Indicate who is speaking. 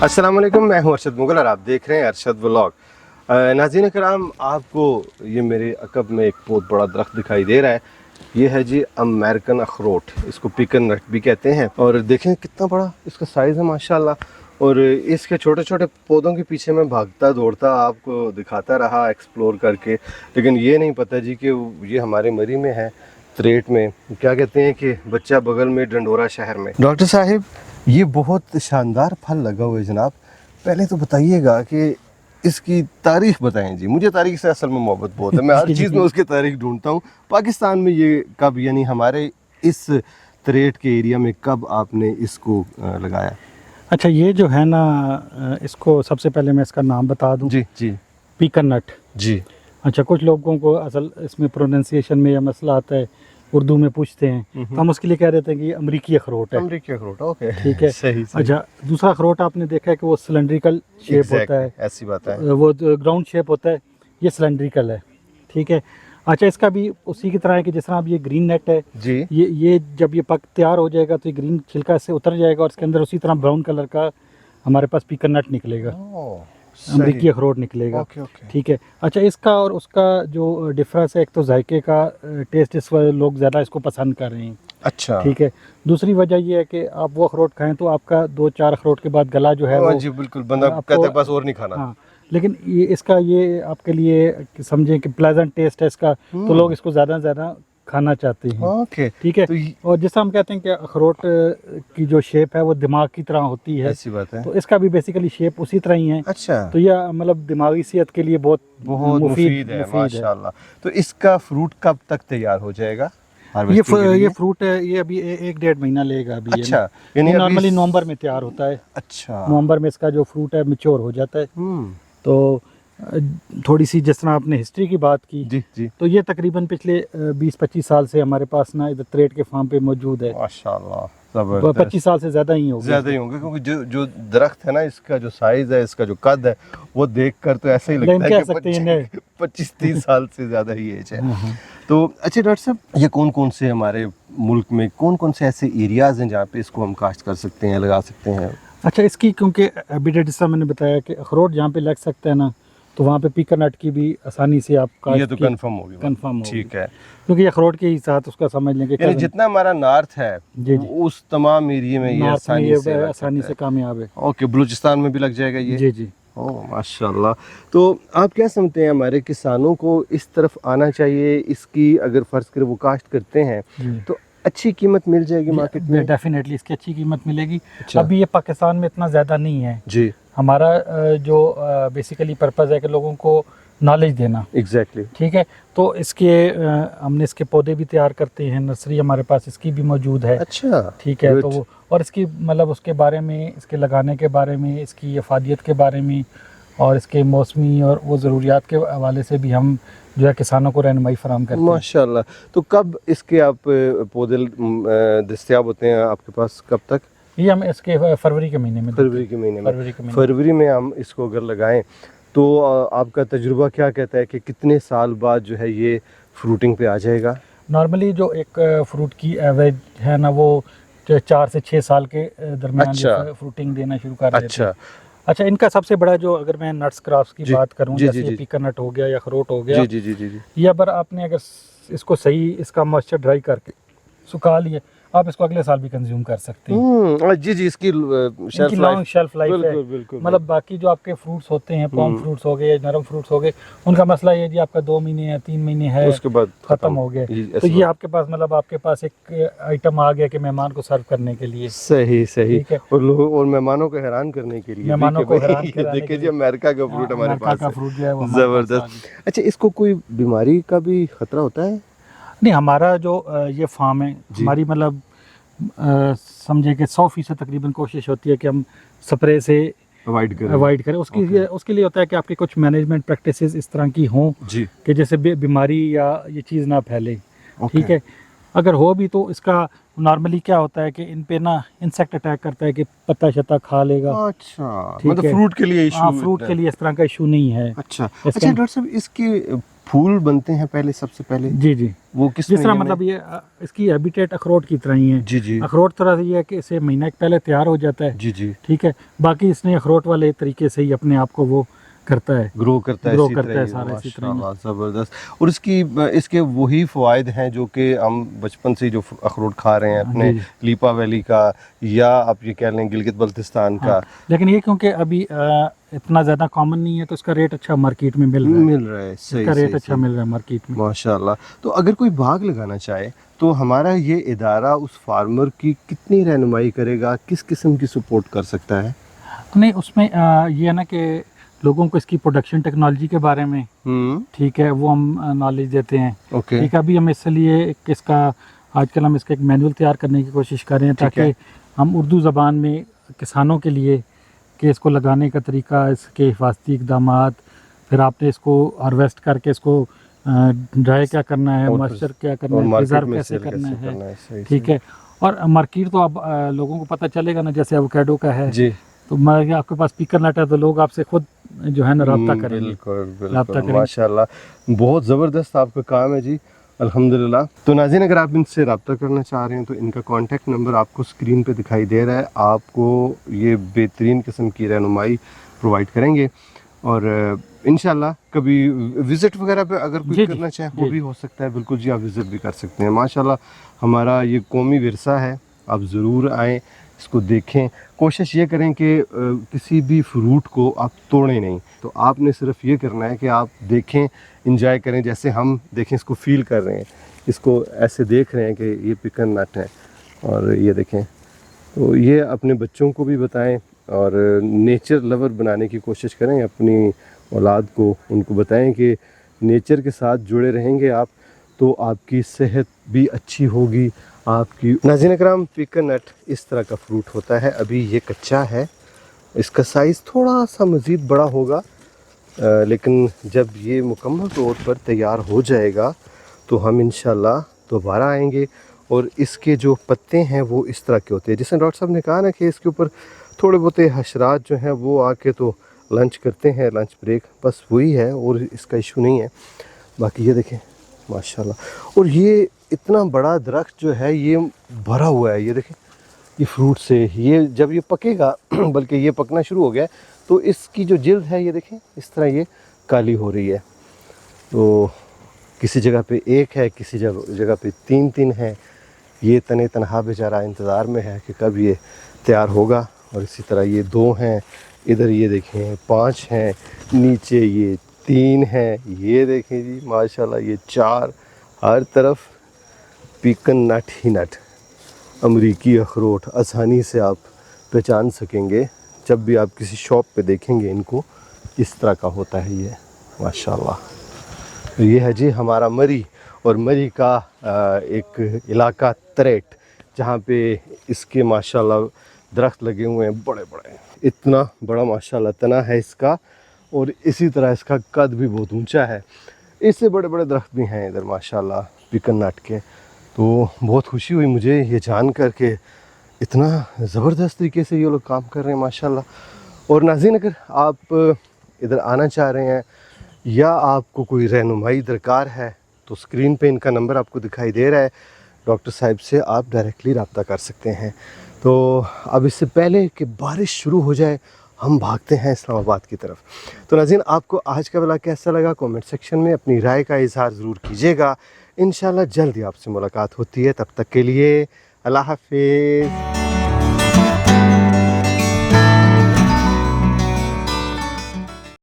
Speaker 1: अस्सलाम वालेकुम, मैं हूं अरशद मुगल और आप देख रहे हैं अरशद व्लॉग। नाज़रीन कराम, आपको ये मेरे अकब में एक बहुत बड़ा दरख्त दिखाई दे रहा है। ये है जी अमेरिकन अखरोट, इसको पिकन नट भी कहते हैं। और देखें कितना बड़ा इसका साइज़ है माशाल्लाह। और इसके छोटे छोटे पौधों के पीछे मैं भागता दौड़ता आपको दिखाता रहा एक्सप्लोर करके, लेकिन ये नहीं पता जी कि ये हमारे मरी में है, त्रेट में। क्या कहते हैं कि बच्चा बगल में डंडोरा शहर में। डॉक्टर साहिब, ये बहुत शानदार फल लगा हुआ है जनाब। पहले तो बताइएगा कि इसकी तारीख बताएं जी। मुझे तारीख से असल में मोहब्बत बहुत है, मैं हर चीज़ में उसकी तारीख ढूंढता हूँ। पाकिस्तान में ये कब, यानी हमारे इस त्रेट के एरिया में कब आपने इसको लगाया?
Speaker 2: अच्छा, ये जो है ना, इसको सबसे पहले मैं इसका नाम बता दूं।
Speaker 1: जी जी।
Speaker 2: पिकन नट
Speaker 1: जी।
Speaker 2: अच्छा, कुछ लोगों को असल इसमें प्रोनाउंसिएशन में यह मसला आता है, उर्दू में पूछते हैं तो हम उसके लिए कह देते हैं कि अमरीकी अखरोट है।
Speaker 1: अमरीकी अखरोट, ओके,
Speaker 2: ठीक है,
Speaker 1: सही।
Speaker 2: अच्छा, दूसरा अखरोट आपने देखा है कि वो सिलेंड्रिकल शेप होता है,
Speaker 1: ऐसी बात है,
Speaker 2: वो ग्राउंड शेप होता है, ये सिलेंड्रिकल है। ठीक है, अच्छा, इसका भी उसी की तरह है कि जिस तरह अब ये ग्रीन नेट है
Speaker 1: जी,
Speaker 2: ये जब ये पक तैयार हो जाएगा तो ये ग्रीन छिलका से उतर जाएगा और इसके अंदर उसी तरह ब्राउन कलर का हमारे पास पिकन नट निकलेगा, अमरीकी अखरोट निकलेगा।
Speaker 1: Okay okay.
Speaker 2: ठीक है, अच्छा, इसका और उसका जो डिफरेंस है, एक तो जायके का टेस्ट, इस वजह लोग ज़्यादा इसको पसंद कर रहे हैं।
Speaker 1: अच्छा,
Speaker 2: ठीक है, दूसरी वजह ये है कि आप वो अखरोट खाएं तो आपका 2-4 अखरोट के बाद गला जो है वो
Speaker 1: जी बिल्कुल, बंदा कहता है बस और नहीं खाना।
Speaker 2: हाँ, लेकिन ये इसका ये आपके लिए समझें कि प्लेजेंट टेस्ट है इसका, तो लोग इसको ज़्यादा से ज़्यादा खाना चाहते हैं।
Speaker 1: ओके,
Speaker 2: ठीक है,
Speaker 1: तो
Speaker 2: और जिस हम कहते हैं कि अखरोट की जो शेप है वो दिमाग की तरह होती है,
Speaker 1: ऐसी बात है।
Speaker 2: तो इसका भी बेसिकली शेप उसी तरह ही है।
Speaker 1: अच्छा,
Speaker 2: तो यह मतलब दिमागी सेहत के लिए बहुत
Speaker 1: बहुत मुफीद है माशाल्लाह। तो इसका फ्रूट कब तक तैयार हो जाएगा?
Speaker 2: ये फ्रूट है, ये अभी 1-1.5 महीना लेगा अभी।
Speaker 1: अच्छा,
Speaker 2: यानी नॉर्मली नवंबर में तैयार होता है।
Speaker 1: अच्छा,
Speaker 2: नवंबर में इसका जो फ्रूट है मैच्योर हो जाता है। तो थोड़ी सी जिस तरह आपने हिस्ट्री की बात की
Speaker 1: जी जी,
Speaker 2: तो ये तकरीबन पिछले 20-25 साल से हमारे पास ना इधर त्रेट के फार्म पे मौजूद है।
Speaker 1: माशाल्लाह,
Speaker 2: 25 साल से ज़्यादा ही होगा,
Speaker 1: ज़्यादा ही होंगे, क्योंकि जो दरख्त है ना, इसका जो साइज है, इसका जो कद है, वो देखकर तो ऐसा ही लगता है कि 25-30 साल से ज़्यादा ही एज है। तो अच्छा डॉक्टर साहब, ये कौन कौन से हमारे मुल्क में कौन कौन से ऐसे एरियाज़ हैं जहाँ पे इसको हम काश्त कर सकते हैं, लगा सकते हैं?
Speaker 2: अच्छा, इसकी क्योंकि अभी जैसा मैंने बताया कि अखरोट जहाँ पे लग सकता है ना, तो वहाँ पे पिकन नट की भी आसानी से आप
Speaker 1: ये तो कंफर्म होगी,
Speaker 2: कंफर्म होगी।
Speaker 1: ठीक है,
Speaker 2: क्योंकि अखरोट के ही साथ उसका समझ लेंगे
Speaker 1: यानी जितना हमारा नॉर्थ है
Speaker 2: जी जी,
Speaker 1: उस तमाम एरिया में ये
Speaker 2: आसानी से कामयाब है।
Speaker 1: ओके, बलूचिस्तान में भी लग जाएगा ये?
Speaker 2: जी जी।
Speaker 1: ओह माशाल्लाह। तो आप क्या समझते हैं, हमारे किसानों को इस तरफ आना चाहिए? इसकी अगर फर्ज करें वो काश्त करते हैं तो अच्छी कीमत मिल जाएगी मार्केट में?
Speaker 2: डेफिनेटली इसकी अच्छी कीमत मिलेगी।
Speaker 1: अच्छा।
Speaker 2: अभी ये पाकिस्तान में इतना ज़्यादा नहीं है
Speaker 1: जी।
Speaker 2: हमारा जो बेसिकली पर्पज़ है कि लोगों को नॉलेज देना।
Speaker 1: एग्जैक्टली।
Speaker 2: ठीक है, तो इसके हमने इसके पौधे भी तैयार करते हैं, नर्सरी हमारे पास इसकी भी मौजूद है।
Speaker 1: अच्छा,
Speaker 2: ठीक है, तो वो और इसकी मतलब उसके बारे में, इसके लगाने के बारे में, इसकी अफादियत के बारे में और इसके मौसमी और वो ज़रूरियात के हवाले से भी हम जो है किसानों को रहनुमाई फराहम करते हैं।
Speaker 1: माशाल्लाह। तो कब इसके आप पौधे दस्तयाब होते हैं आपके पास, कब तक?
Speaker 2: ये हम इसके फरवरी के महीने में
Speaker 1: फरवरी में हम इसको अगर लगाएं तो आपका तजुर्बा क्या कहता है कि कितने साल बाद जो है ये फ्रूटिंग पे आ जाएगा?
Speaker 2: नॉर्मली जो एक फ्रूट की एवरेज है ना, वो 4 से 6 साल के दरमियान
Speaker 1: अच्छा,
Speaker 2: फ्रूटिंग देना शुरू कर देते हैं।
Speaker 1: अच्छा
Speaker 2: अच्छा, इनका सबसे बड़ा जो, अगर मैं नट्स क्रॉप्स की बात करूं,
Speaker 1: जी,
Speaker 2: जैसे
Speaker 1: जी,
Speaker 2: पिकन नट हो गया या अखरोट हो गया,
Speaker 1: जी जी जी जी,
Speaker 2: ये अगर आपने अगर इसको सही इसका मॉइस्चर ड्राई करके सुखा लिए, आप इसको अगले साल भी कंज्यूम कर सकते हैं।
Speaker 1: जी जी, इसकी
Speaker 2: लॉन्ग शेल्फ लाइफ है।
Speaker 1: बिल्कुल।
Speaker 2: मतलब बाकी जो आपके फ्रूट्स होते हैं, पॉम फ्रूट्स हो गए, नरम फ्रूट्स हो गए, उनका मसला ये जी आपका 2 महीने या 3 महीने है,
Speaker 1: उसके बाद
Speaker 2: खत्म हो गए। तो ये आपके पास मतलब आपके पास एक आइटम आ गया कि मेहमान को सर्व करने के लिए।
Speaker 1: सही सही।
Speaker 2: ठीक है,
Speaker 1: और लोगों और मेहमानों को हैरान करने के लिए,
Speaker 2: मेहमानों को हैरान
Speaker 1: देखिए जी, अमेरिका का फ्रूट हमारे पास है,
Speaker 2: फ्रूट जो है वो
Speaker 1: जबरदस्त। अच्छा, इसको कोई बीमारी का भी खतरा होता है?
Speaker 2: नहीं, हमारा जो ये फार्म है, हमारी मतलब समझे कि 100% तकरीबन कोशिश होती है कि हम स्प्रे से अवॉइड करें। उसके लिए होता है कि आपकी कुछ मैनेजमेंट प्रैक्टिसेस इस तरह की हों कि जैसे बीमारी या ये चीज़ ना फैले। ठीक है, अगर हो भी तो इसका नॉर्मली क्या होता है कि इन पे ना इंसेक्ट अटैक करता है कि पत्ता शत्ता खा लेगा।
Speaker 1: अच्छा, मतलब फ्रूट के लिए इशू?
Speaker 2: हाँ, फ्रूट के लिए इस तरह का इशू नहीं है।
Speaker 1: अच्छा डॉक्टर साहब, इसकी फूल बनते हैं पहले, सबसे पहले
Speaker 2: जी जी,
Speaker 1: वो किस
Speaker 2: जिस तरह
Speaker 1: महीने में?
Speaker 2: मतलब ये इसकी हैबिटेट अखरोट की तरह ही है।
Speaker 1: जी जी
Speaker 2: अखरोट तरह ये है कि इसे महीना एक पहले तैयार हो जाता है,
Speaker 1: जी जी,
Speaker 2: ठीक है, बाकी इसने अखरोट वाले तरीके से ही अपने आप को वो करता है,
Speaker 1: ग्रो करता है,
Speaker 2: ग्रो
Speaker 1: इसी
Speaker 2: करता
Speaker 1: तरह
Speaker 2: है
Speaker 1: ही,
Speaker 2: सारा इसी तरह ही।
Speaker 1: माशाल्लाह, ज़बरदस्त। और इसके वही फ़वाइद हैं जो कि हम बचपन से जो अखरोट खा रहे हैं अपने
Speaker 2: जी, जी।
Speaker 1: लीपा वैली का, या आप ये कह लें गिलगित बल्तिस्तान का,
Speaker 2: हाँ, लेकिन ये क्योंकि अभी इतना ज़्यादा कॉमन नहीं है तो इसका रेट अच्छा मार्केट में मिल रहा है,
Speaker 1: मिल रहा है। सही
Speaker 2: इसका रेट
Speaker 1: सही
Speaker 2: अच्छा
Speaker 1: सही,
Speaker 2: मिल रहा है मार्केट में।
Speaker 1: माशाल्लाह। तो अगर कोई बाग लगाना चाहे तो हमारा ये इदारा उस फार्मर की कितनी रहनुमाई करेगा, किस किस्म की सपोर्ट कर सकता है?
Speaker 2: नहीं, उसमें ये है ना कि लोगों को इसकी प्रोडक्शन टेक्नोलॉजी के बारे में, ठीक है, वो हम नॉलेज देते हैं।
Speaker 1: ओके,
Speaker 2: ठीक है, अभी हम इसलिए इसका आजकल हम इसका एक मैनुअल तैयार करने की कोशिश कर रहे हैं
Speaker 1: ठीक है।
Speaker 2: ताकि हम उर्दू ज़बान में किसानों के लिए कि इसको लगाने का तरीका, इसके हिफाजती इकदामात, फिर आपने इसको हार्वेस्ट करके इसको ड्राई क्या करना है,
Speaker 1: और
Speaker 2: मॉइस्चर क्या करना
Speaker 1: और
Speaker 2: है,
Speaker 1: मार्केट
Speaker 2: प्रिजर्व
Speaker 1: में
Speaker 2: कैसे
Speaker 1: सेल
Speaker 2: करना
Speaker 1: कैसे
Speaker 2: है,
Speaker 1: करना है? सही
Speaker 2: ठीक है। और मार्केट तो अब लोगों को पता चलेगा ना, जैसे एवोकाडो का है,
Speaker 1: जी,
Speaker 2: तो आपके पास स्पीकर नेट है तो लोग आपसे खुद जो है ना रब्ता करेंगे।
Speaker 1: बिल्कुल
Speaker 2: रब्ता
Speaker 1: बिल्कुल,
Speaker 2: करेंगे।
Speaker 1: माशाल्लाह, बहुत ज़बरदस्त आपका काम है जी, अल्हम्दुलिल्लाह। तो नाज़रीन, अगर आप इनसे रब्ता करना चाह रहे हैं तो इनका कॉन्टैक्ट नंबर आपको स्क्रीन पे दिखाई दे रहा है। आपको ये बेहतरीन किस्म की रहनुमाई प्रोवाइड करेंगे, और इंशाल्लाह कभी विज़िट वगैरह पे अगर कोई
Speaker 2: जी, जी,
Speaker 1: करना चाहे वो
Speaker 2: जी।
Speaker 1: भी हो सकता है। बिल्कुल जी, आप विज़िट भी कर सकते हैं। माशाल्लाह, हमारा ये कौमी विरसा है, आप ज़रूर आएँ, इसको देखें। कोशिश ये करें कि किसी भी फ्रूट को आप तोड़ें नहीं, तो आपने सिर्फ ये करना है कि आप देखें, इंजॉय करें, जैसे हम देखें, इसको फील कर रहे हैं, इसको ऐसे देख रहे हैं कि ये पिकन नट है, और ये देखें। तो ये अपने बच्चों को भी बताएं और नेचर लवर बनाने की कोशिश करें अपनी औलाद को, उनको बताएं कि नेचर के साथ जुड़े रहेंगे आप तो आपकी सेहत भी अच्छी होगी आपकी। नाज़रीन इकराम, पिकन नट इस तरह का फ्रूट होता है, अभी ये कच्चा है, इसका साइज़ थोड़ा सा मज़ीद बड़ा होगा, लेकिन जब ये मुकम्मल तौर पर तैयार हो जाएगा तो हम इंशाल्लाह दोबारा आएंगे। और इसके जो पत्ते हैं वो इस तरह के होते हैं, जिसने डॉक्टर साहब ने कहा ना कि इसके ऊपर थोड़े बहुत हशरात जो हैं वो आके तो लंच करते हैं, लंच ब्रेक, बस वही है, और इसका इशू नहीं है। बाकी ये देखें माशाल्लाह, और ये इतना बड़ा दरख्त जो है ये भरा हुआ है, ये देखें, ये फ्रूट से, ये जब ये पकेगा बल्कि ये पकना शुरू हो गया है, तो इसकी जो जिल्द है ये देखें इस तरह ये काली हो रही है। तो किसी जगह पे एक है, किसी जगह पे तीन तीन है, ये तने तनहा बेचारा इंतज़ार में है कि कब ये तैयार होगा। और इसी तरह ये 2 हैं, इधर ये देखें 5 हैं, नीचे ये 3 हैं, ये देखें जी माशाल्लाह ये 4, हर तरफ पिकन नट ही नट, अमरीकी अखरोट आसानी से आप पहचान सकेंगे। जब भी आप किसी शॉप पे देखेंगे इनको, इस तरह का होता है ये माशाल्लाह। तो ये है जी हमारा मरी, और मरी का एक इलाका तरेट, जहाँ पे इसके माशाल्लाह दरख्त लगे हुए हैं बड़े बड़े, इतना बड़ा माशाल्लाह तना है इसका, और इसी तरह इसका कद भी बहुत ऊंचा है। इससे बड़े बड़े दरख्त भी हैं इधर माशाल्लाह पिकन नट के। तो बहुत खुशी हुई मुझे ये जान कर के इतना ज़बरदस्त तरीके से ये लोग काम कर रहे हैं माशाल्लाह। और नाज़रीन, अगर आप इधर आना चाह रहे हैं या आपको कोई रहनुमाई दरकार है तो स्क्रीन पे इनका नंबर आपको दिखाई दे रहा है, डॉक्टर साहब से आप डायरेक्टली रब्ता कर सकते हैं। तो अब इससे पहले कि बारिश शुरू हो जाए हम भागते हैं इस्लामाबाद की तरफ। तो नाज़रीन, आपको आज का व्लॉग कैसा लगा कमेंट सेक्शन में अपनी राय का इजहार ज़रूर कीजिएगा। इंशाल्लाह जल्दी आपसे मुलाकात होती है, तब तक के लिए अल्लाह हाफिज़।